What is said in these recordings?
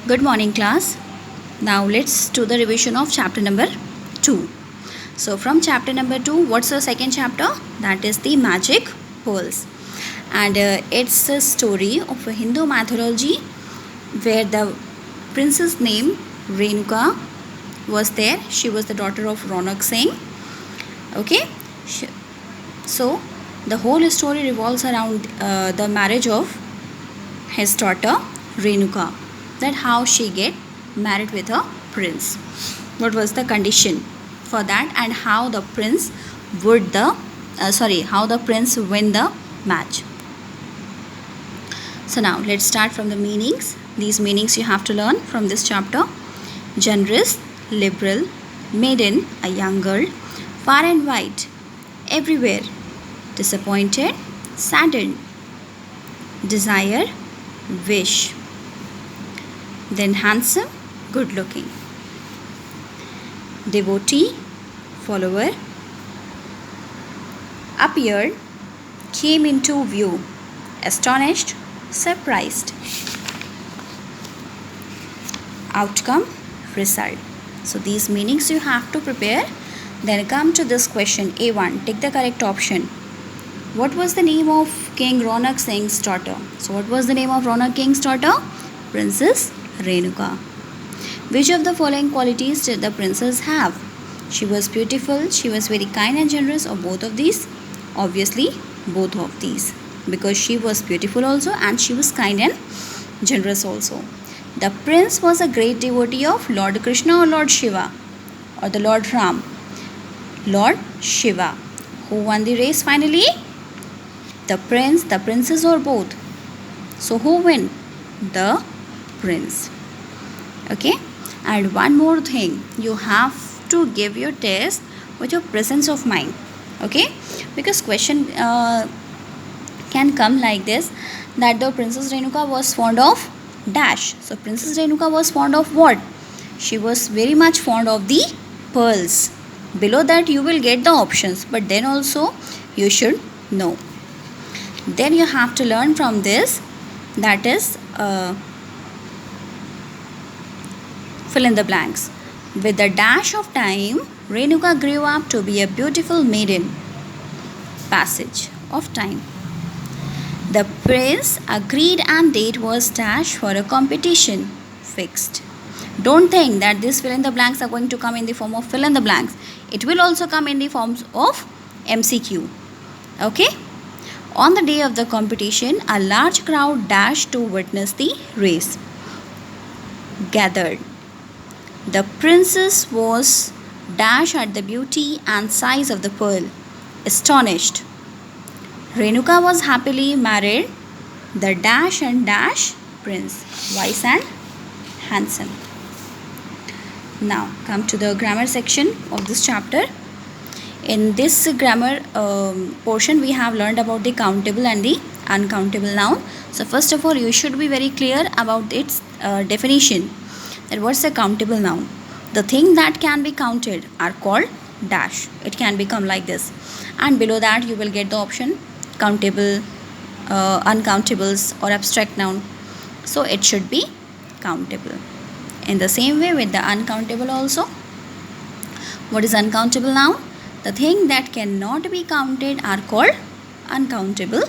Good morning, class. Now let's do the revision of chapter number 2. So from chapter number 2, what's the second chapter? That is the magic pearls. And it's a story of a Hindu mythology where the princess named Renuka was there. She was the daughter of Ronak Singh. Okay. So the whole story revolves around the marriage of his daughter Renuka. That how she get married with a prince. What was the condition for that, and how the prince would how the prince win the match. So now let's start from the meanings. These meanings you have to learn from this chapter. Generous, liberal, maiden, a young girl, far and wide, everywhere, disappointed, saddened, desire, wish. Then handsome, good looking. Devotee, follower. Appeared, came into view. Astonished, surprised. Outcome, result. So these meanings you have to prepare. Then come to this question A1. Take the correct option. What was the name of King Ronak Singh's daughter? So what was the name of Ronak King's daughter? Princess Renuka. Which of the following qualities did the princess have? She was beautiful, she was very kind and generous, or both of these? Obviously, both of these. Because she was beautiful also and she was kind and generous also. The prince was a great devotee of Lord Krishna or Lord Shiva or the Lord Ram. Lord Shiva. Who won the race finally? The prince, the princess, or both? So who win? The prince. Okay, and one more thing, you have to give your test with your presence of mind. Okay, because question can come like this, that the Princess Renuka was fond of dash. So Princess Renuka was fond of what? She was very much fond of the pearls. Below that you will get the options, but then also you should know. Then you have to learn from this, that is fill in the blanks. With the dash of time, Renuka grew up to be a beautiful maiden. Passage of time. The prince agreed and date was dash for a competition. Fixed. Don't think that these fill in the blanks are going to come in the form of fill in the blanks. It will also come in the forms of MCQ. Okay? On the day of the competition, a large crowd dashed to witness the race. Gathered. The princess was dash at the beauty and size of the pearl. Astonished. Renuka was happily married the dash and dash prince, wise and handsome. Now come to the grammar section of this chapter. In this grammar portion, we have learned about the countable and the uncountable noun. So first of all, you should be very clear about its definition. That what's a countable noun? The thing that can be counted are called dash. It can become like this. And below that you will get the option countable, uncountables, or abstract noun. So it should be countable. In the same way with the uncountable also. What is uncountable noun? The thing that cannot be counted are called uncountable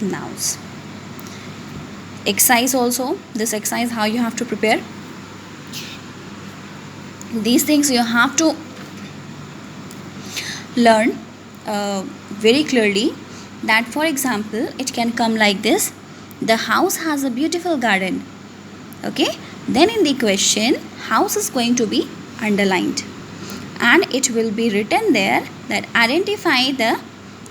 nouns. Exercise also. This exercise how you have to prepare. These things you have to learn very clearly. That for example, it can come like this. The house has a beautiful garden. Okay. Then in the question, house is going to be underlined. And it will be written there that identify the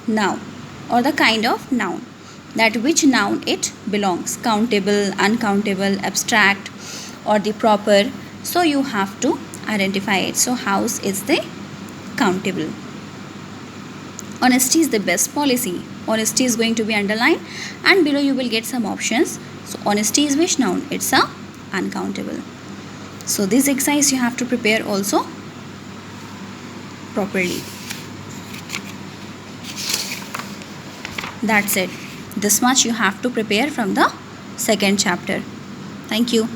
noun or the kind of noun. That which noun it belongs. Countable, uncountable, abstract, or the proper. So you have to identify it. So house is the countable. Honesty is the best policy. Honesty is going to be underlined, and below you will get some options. So honesty is which noun? It's a uncountable. So this exercise you have to prepare also properly. That's it. This much you have to prepare from the second chapter. Thank you.